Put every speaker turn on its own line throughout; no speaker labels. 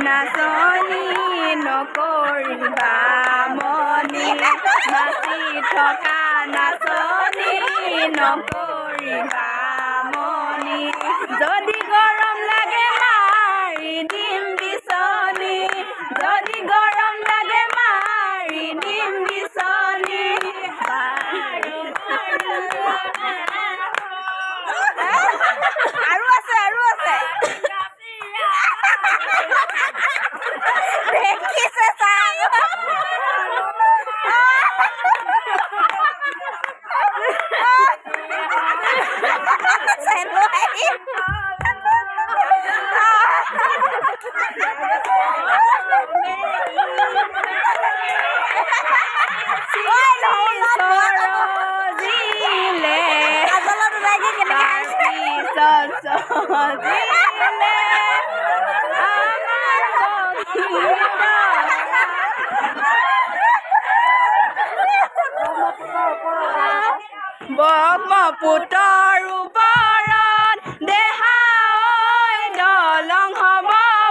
নাচনি নকৰিবা মনি নাচি থকা নাচনি নকৰিবা মনি যদি গৰম লাগে মাৰি দিম বিচনী যদি গৰম লাগে মাৰি দিম বিচনী আৰু আছে দেখিছে ব্ৰহ্মপুত্ৰৰ ওপৰত দেহা দলং হ'ব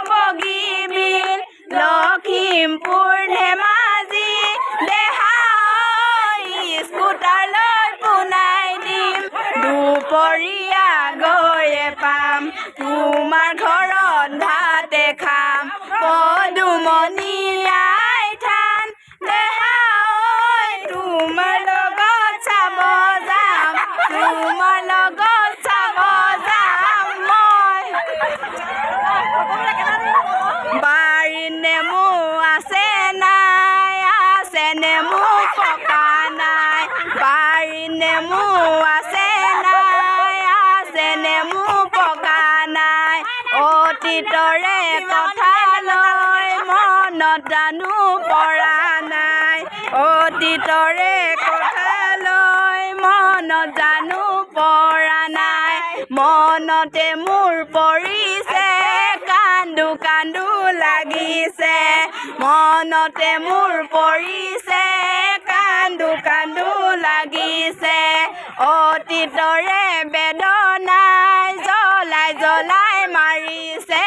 বগীবিল লখিমপুৰ ধেমাজি দেহা স্কুটাৰলৈ পোনাই দিম দুপৰীয়া গৈয়ে পাম তোমাৰ ঘৰত ভাতে খাম পদুমণি আই থান দেহা তোমাৰ লগত চাব যাম তোমাৰ লগত চাব যাম মই বাৰীত নেমু আছে নাই আছে নেমু পকা নাই বাৰীত নেমু আছে নাই আছে নেমু পকা নাই অতীতৰে কথা লৈ মনত জানো পৰা নাই অতীতৰে কথা লৈ মনত জানো পৰা নাই মনতে মোৰ পৰিছে কান্দো কান্দো লাগিছে মনতে মোৰ পৰিছে কান্দো কান্দো লাগিছে অতীতৰে বেদনাই জ্বলাই জ্বলাই মাৰিছে